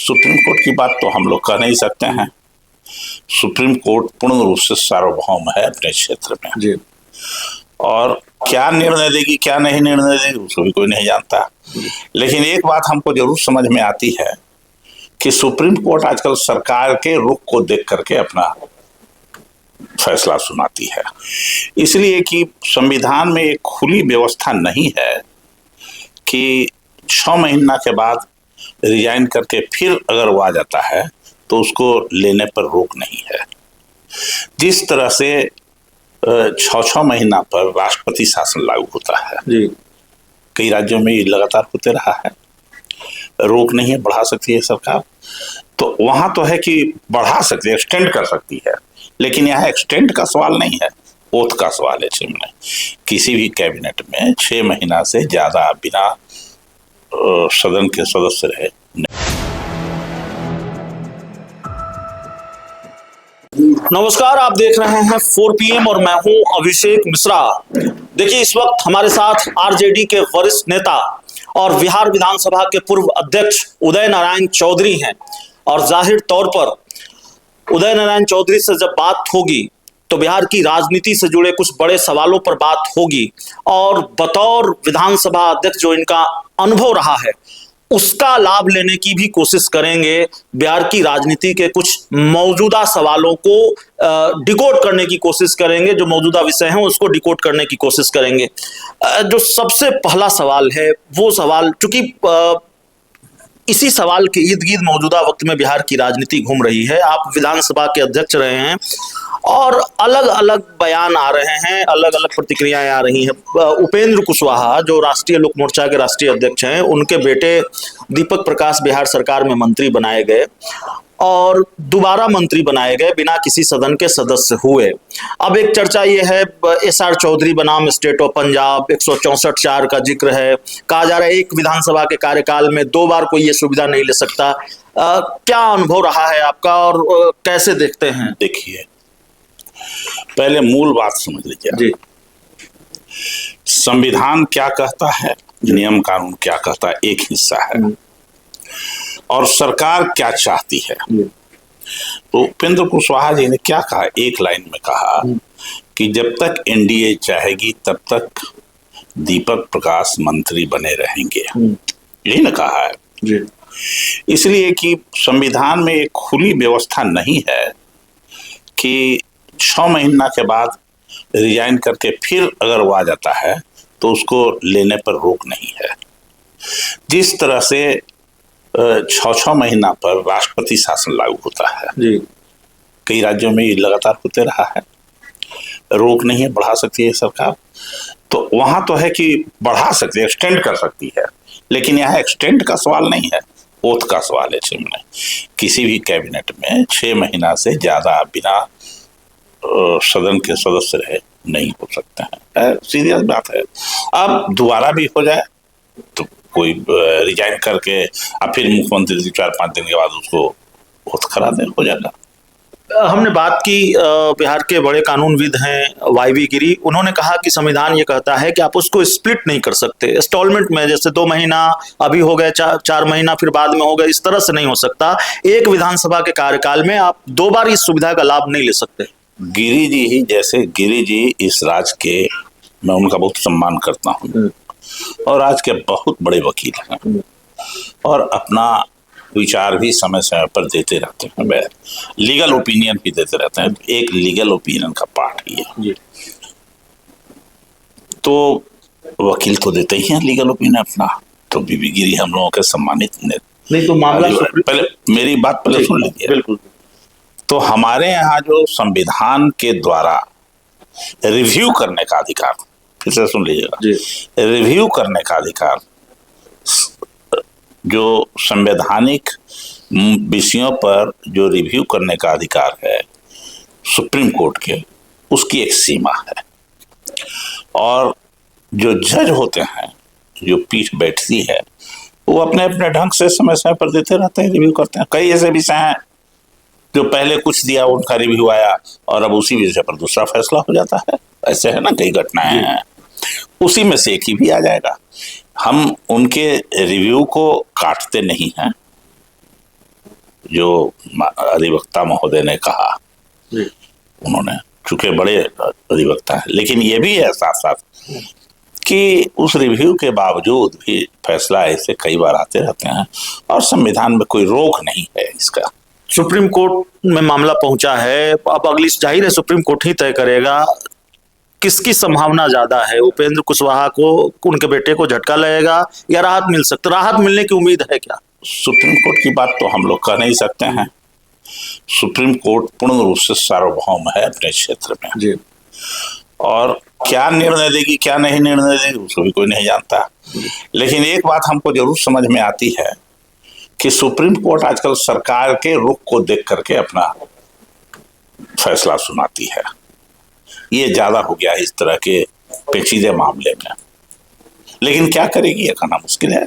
Supreme court की बात तो हम लोग कह नहीं सकते हैं। सुप्रीम कोर्ट पूर्ण रूप से सार्वभौम है अपने क्षेत्र में जी। और क्या निर्णय देगी क्या नहीं निर्णय देगी उसको भी कोई नहीं जानता। लेकिन एक बात हमको जरूर समझ में आती है कि सुप्रीम कोर्ट आजकल सरकार के रुख को देख करके अपना फैसला सुनाती है, इसलिए कि संविधान में एक खुली व्यवस्था नहीं है कि 6 महीना के बाद रिजाइन करके फिर अगर वो आ जाता है तो उसको लेने पर रोक नहीं है। जिस तरह से 6 महीना पर राष्ट्रपति शासन लागू होता है जी। कई राज्यों में ये लगातार होते रहा है, रोक नहीं है, बढ़ा सकती है सरकार। तो वहां तो है कि बढ़ा सकती है, एक्सटेंड कर सकती है, लेकिन यहाँ एक्सटेंड का सवाल नहीं है, ओथ का सवाल है। इसमें किसी भी कैबिनेट में 6 महीना से ज्यादा बिना सदन के सदस्य रहे नमस्कार, आप देख रहे हैं 4 PM और मैं हूं अभिषेक मिश्रा। देखिए, इस वक्त हमारे साथ आरजेडी के वरिष्ठ नेता और बिहार विधानसभा के पूर्व अध्यक्ष उदय नारायण चौधरी हैं और जाहिर तौर पर उदय नारायण चौधरी से जब बात होगी तो बिहार की राजनीति से जुड़े कुछ बड़े सवालों पर बात होगी और बतौर विधानसभा अध्यक्ष जो इनका अनुभव रहा है उसका लाभ लेने की भी कोशिश करेंगे। बिहार की राजनीति के कुछ मौजूदा सवालों को डिकोड करने की कोशिश करेंगे, जो मौजूदा विषय हैं उसको डिकोड करने की कोशिश करेंगे। जो सबसे पहला सवाल है वो सवाल, चूंकि इसी सवाल के इर्द गिर्द मौजूदा वक्त में बिहार की राजनीति घूम रही है, आप विधानसभा के अध्यक्ष रहे हैं और अलग अलग बयान आ रहे हैं, अलग अलग प्रतिक्रियाएं आ रही हैं। उपेंद्र कुशवाहा जो राष्ट्रीय लोक मोर्चा के राष्ट्रीय अध्यक्ष हैं, उनके बेटे दीपक प्रकाश बिहार सरकार में मंत्री बनाए गए और दोबारा मंत्री बनाए गए बिना किसी सदन के सदस्य हुए। अब एक चर्चा ये है, SR चौधरी बनाम स्टेट ऑफ पंजाब 164(4) का जिक्र है। कहा जा रहा है एक विधानसभा के कार्यकाल में 2 बार कोई ये सुविधा नहीं ले सकता। क्या अनुभव रहा है आपका और कैसे देखते हैं? देखिए, पहले मूल बात समझ लीजिए जी। संविधान क्या कहता है, नियम कानून क्या कहता है, एक हिस्सा है, और सरकार क्या चाहती है। तो उपेंद्र कुशवाहा जी ने क्या कहा, एक लाइन में कहा कि जब तक NDA चाहेगी तब तक दीपक प्रकाश मंत्री बने रहेंगे, यही ना कहा है जी। इसलिए कि संविधान में एक खुली व्यवस्था नहीं है कि 6 महीना के बाद रिजाइन करके फिर अगर वो आ जाता है तो उसको लेने पर रोक नहीं है। जिस तरह से 6 महीना पर राष्ट्रपति शासन लागू होता है जी। कई राज्यों में ये लगातार होते रहा है, रोक नहीं है, बढ़ा सकती है सरकार। तो वहां तो है कि बढ़ा सकती है, एक्सटेंड कर सकती है, लेकिन यहाँ एक्सटेंड का सवाल नहीं है, ओथ का सवाल है। इसमें किसी भी कैबिनेट में 6 महीना से ज्यादा बिना सदन के सदस्य रहे नहीं हो सकते हैं, सीरियस बात है। अब दोबारा भी हो जाए तो कोई रिजाइन करके अब फिर मुख्यमंत्री 4-5 दिन के बाद उसको बहुत करा दे, हो जाएगा। हमने बात की, बिहार के बड़े कानूनविद हैं YV गिरी, उन्होंने कहा कि संविधान ये कहता है कि आप उसको स्प्लिट नहीं कर सकते इंस्टॉलमेंट में, जैसे 2 महीना अभी हो गए, 4 महीना फिर बाद में हो गए, इस तरह से नहीं हो सकता। एक विधानसभा के कार्यकाल में आप 2 बार इस सुविधा का लाभ नहीं ले सकते। गिरी जी ही, जैसे गिरी जी इस राज्य के, मैं उनका बहुत सम्मान करता हूँ और आज के बहुत बड़े वकील हैं और अपना विचार भी समय समय पर देते रहते हैं, लीगल ओपिनियन भी देते रहते हैं। एक लीगल ओपिनियन का पार्ट ही है, तो वकील तो देते ही हैं लीगल ओपिनियन अपना। तो बीबी गिरी हम लोगों के सम्मानित नहीं तो मामला, पहले मेरी बात पहले सुन लीजिए। बिल्कुल। तो हमारे यहाँ जो संविधान के द्वारा रिव्यू करने का अधिकार, फिर से सुन लीजिएगा, रिव्यू करने का अधिकार, जो संवैधानिक विषयों पर जो रिव्यू करने का अधिकार है सुप्रीम कोर्ट के, उसकी एक सीमा है। और जो जज होते हैं, जो पीठ बैठती है, वो अपने अपने ढंग से समय समय पर देते रहते हैं, रिव्यू करते हैं। कई ऐसे विषय हैं जो पहले कुछ दिया, उनका रिव्यू आया और अब उसी विषय पर दूसरा फैसला हो जाता है। ऐसे है ना, कई घटनाएं हैं, उसी में से एक ही भी आ जाएगा। हम उनके रिव्यू को काटते नहीं हैं, जो अधिवक्ता महोदय ने कहा, उन्होंने, चूंकि बड़े अधिवक्ता हैं, लेकिन ये भी है साथ साथ कि उस रिव्यू के बावजूद भी फैसला ऐसे कई बार आते रहते हैं और संविधान में कोई रोक नहीं है इसका। सुप्रीम कोर्ट में मामला पहुंचा है, अब अगली जाहिर है सुप्रीम कोर्ट ही तय करेगा। किसकी संभावना ज्यादा है? उपेंद्र कुशवाहा को, उनके बेटे को झटका लगेगा या राहत मिल सकती? राहत मिलने की उम्मीद है क्या? सुप्रीम कोर्ट की बात तो हम लोग कह नहीं सकते हैं। सुप्रीम कोर्ट पूर्ण रूप से सार्वभौम है अपने क्षेत्र में जी। और क्या निर्णय देगी क्या नहीं निर्णय देगी उसको भी कोई नहीं जानता। लेकिन एक बात हमको जरूर समझ में आती है कि सुप्रीम कोर्ट आजकल सरकार के रुख को देख करके अपना फैसला सुनाती है। ये ज्यादा हो गया इस तरह के पेचीदे मामले में, लेकिन क्या करेगी ये कहना मुश्किल है।